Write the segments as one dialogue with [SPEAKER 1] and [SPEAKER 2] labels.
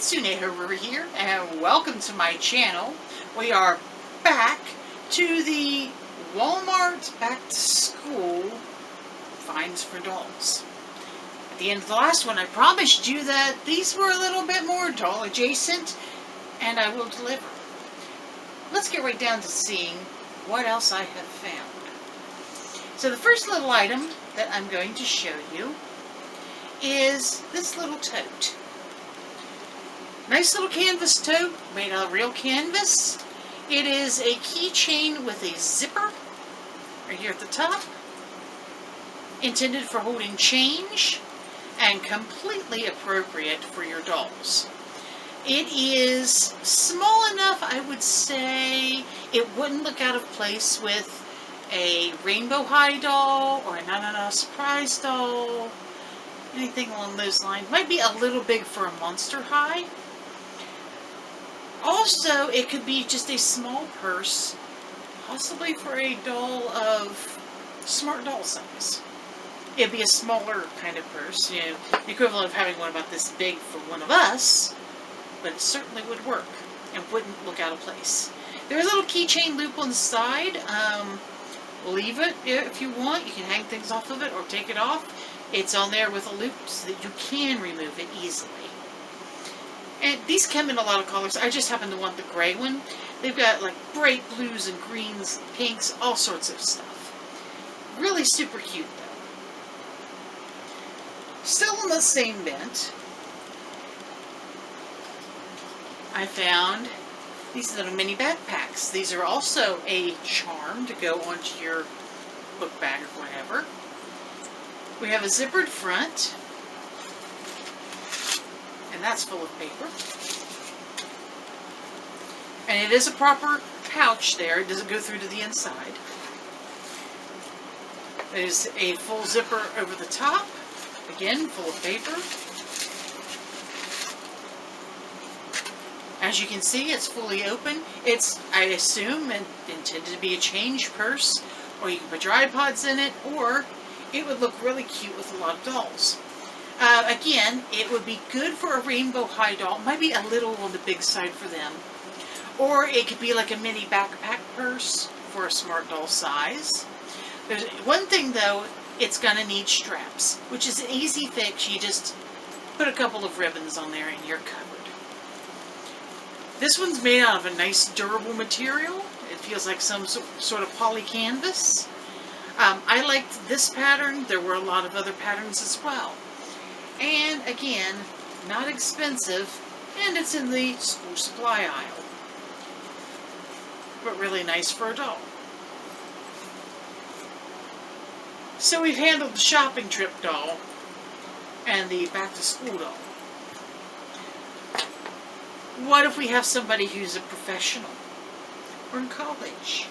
[SPEAKER 1] Kitsune over here, and welcome to my channel. We are back to the Walmart Back to School finds for dolls. At the end of the last one, I promised you that these were a little bit more doll adjacent, and I will deliver. Let's get right down to seeing what else I have found. So the first little item that I'm going to show you is this little tote. Nice little canvas tote made out of real canvas. It is a keychain with a zipper right here at the top, intended for holding change and completely appropriate for your dolls. It is small enough, I would say, it wouldn't look out of place with a Rainbow High doll or a Na Surprise doll, anything along those lines. Might be a little big for a Monster High. Also, it could be just a small purse, possibly for a doll of smart doll size. It'd be a smaller kind of purse, you know, the equivalent of having one about this big for one of us, but it certainly would work and wouldn't look out of place. There's a little keychain loop on the side. Leave it if you want. You can hang things off of it or take it off. It's on there with a loop so that you can remove it easily. And these come in a lot of colors. I just happen to want the gray one. They've got like bright blues and greens, pinks, all sorts of stuff. Really super cute though. Still in the same bent, I found these little mini backpacks. These are also a charm to go onto your book bag or whatever. We have a zippered front, and that's full of paper. And it is a proper pouch there. It doesn't go through to the inside. There's a full zipper over the top, again full of paper. As you can see, it's fully open. It's, I assume, intended to be a change purse, or you can put your iPods in it, or it would look really cute with a lot of dolls. Again, it would be good for a Rainbow High doll. Might be a little on the big side for them. Or it could be like a mini backpack purse for a smart doll size. There's one thing though, it's going to need straps, which is an easy fix. You just put a couple of ribbons on there and you're covered. This one's made out of a nice durable material. It feels like some sort of poly canvas. I liked this pattern. There were a lot of other patterns as well. And again, not expensive, and it's in the school supply aisle. But really nice for a doll. So we've handled the shopping trip doll and the back to school doll. What if we have somebody who's a professional or in college?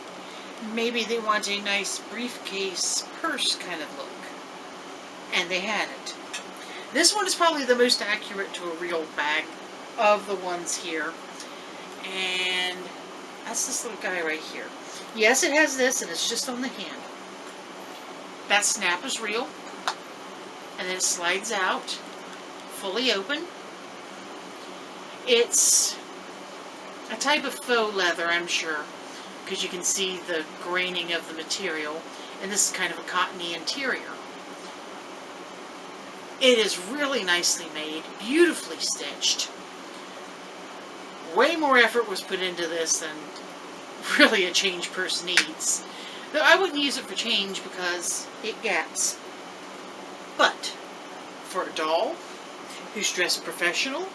[SPEAKER 1] Maybe they want a nice briefcase purse kind of look, and they had it. This one is probably the most accurate to a real bag of the ones here, and that's this little guy right here. Yes, it has this, and it's just on the hand. That snap is real, and then it slides out, fully open. It's a type of faux leather, I'm sure, because you can see the graining of the material, and this is kind of a cottony interior. It is really nicely made, beautifully stitched. Way more effort was put into this than really a change purse needs. Though I wouldn't use it for change because it gaps. But for a doll who's dressed professional,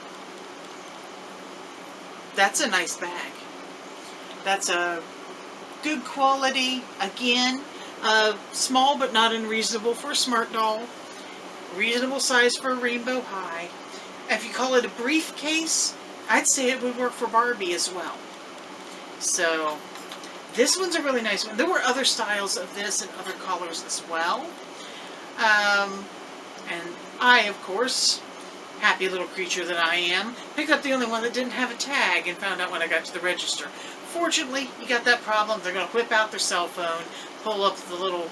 [SPEAKER 1] that's a nice bag. That's a good quality, again, small but not unreasonable for a smart doll, reasonable size for a Rainbow High. If you call it a briefcase, I'd say it would work for Barbie as well. So this one's a really nice one. There were other styles of this and other colors as well. And I, of course, happy little creature that I am, picked up the only one that didn't have a tag and found out when I got to the register. Fortunately, you got that problem. They're going to whip out their cell phone, pull up the little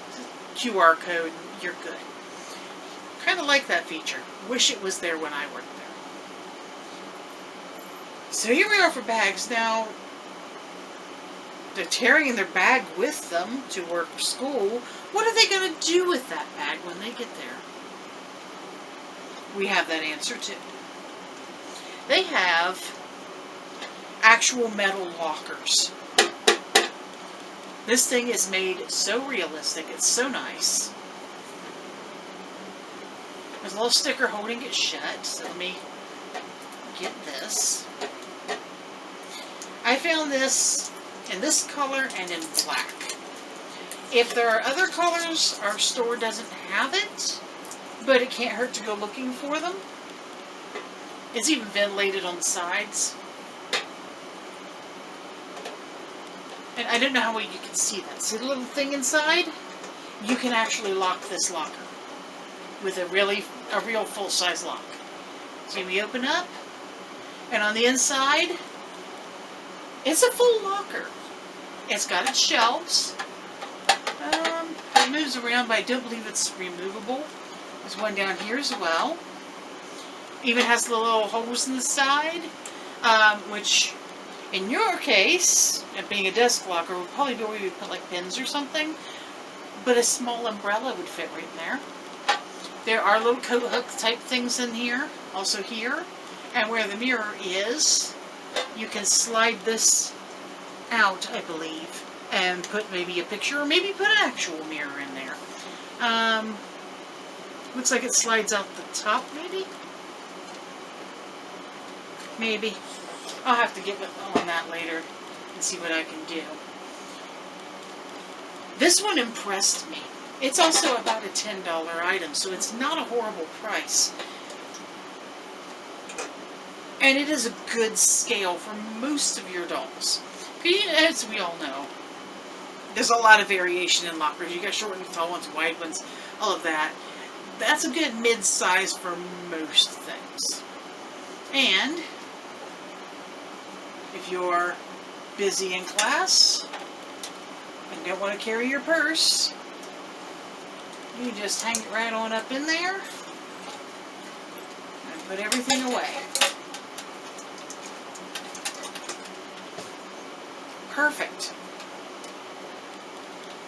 [SPEAKER 1] QR code, and you're good. Kind of like that feature. Wish it was there when I worked there. So here we are for bags. Now, they're carrying their bag with them to work or school. What are they going to do with that bag when they get there? We have that answer too. They have actual metal lockers. This thing is made so realistic. It's so nice. There's a little sticker holding it shut. So let me get this. I found this in this color and in black. If there are other colors, our store doesn't have it, but it can't hurt to go looking for them. It's even ventilated on the sides. And I don't know how well you can see that. See the little thing inside? You can actually lock this locker with a real full-size lock. See, we open up, and on the inside, it's a full locker. It's got its shelves. It moves around, but I don't believe it's removable. There's one down here as well. Even has the little holes in the side, which, in your case, being a desk locker, would probably be where you put like pins or something. But a small umbrella would fit right in there. There are little coat hook type things in here, also here. And where the mirror is, you can slide this out, I believe, and put maybe a picture, or maybe put an actual mirror in there. Looks like it slides out the top, maybe? Maybe. I'll have to get on that later and see what I can do. This one impressed me. It's also about a $10 item, so it's not a horrible price. And it is a good scale for most of your dolls. As we all know, there's a lot of variation in lockers. You got short and tall ones, wide ones, all of that. That's a good mid-size for most things. And if you're busy in class and don't want to carry your purse, you just hang it right on up in there and put everything away. Perfect.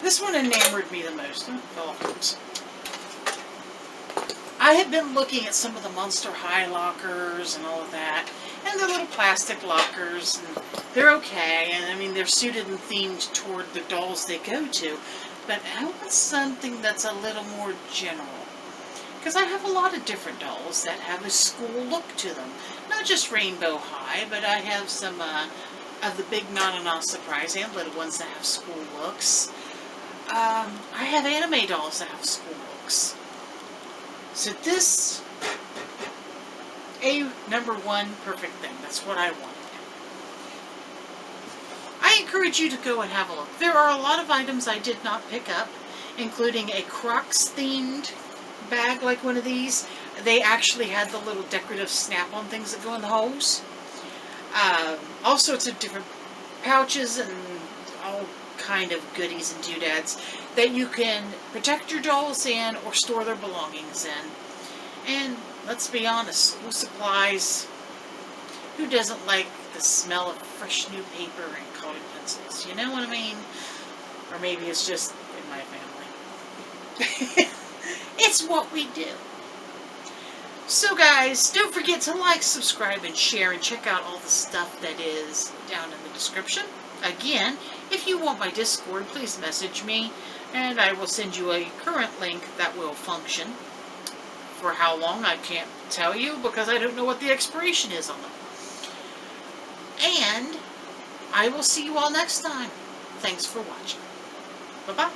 [SPEAKER 1] This one enamored me the most. I had been looking at some of the Monster High lockers and all of that, and the little plastic lockers, and they're okay, and I mean they're suited and themed toward the dolls they go to, but I want something that's a little more general. Because I have a lot of different dolls that have a school look to them. Not just Rainbow High, but I have some of the big Na-Na-Na Surprise and little ones that have school looks. I have anime dolls that have school looks. So this, number one perfect thing. That's what I wanted. I encourage you to go and have a look. There are a lot of items I did not pick up, including a Crocs themed bag like one of these. They actually had the little decorative snap-on things that go in the holes. All sorts of different pouches and all kind of goodies and doodads that you can protect your dolls in or store their belongings in. And let's be honest, school supplies, who doesn't like the smell of fresh new paper and colored pencils? You know what I mean? Or maybe it's just in my family. It's what we do. So guys, don't forget to like, subscribe, and share, and check out all the stuff that is down in the description. Again, if you want my Discord, please message me, and I will send you a current link that will function. For how long, I can't tell you, because I don't know what the expiration is on them. And I will see you all next time. Thanks for watching. Bye-bye.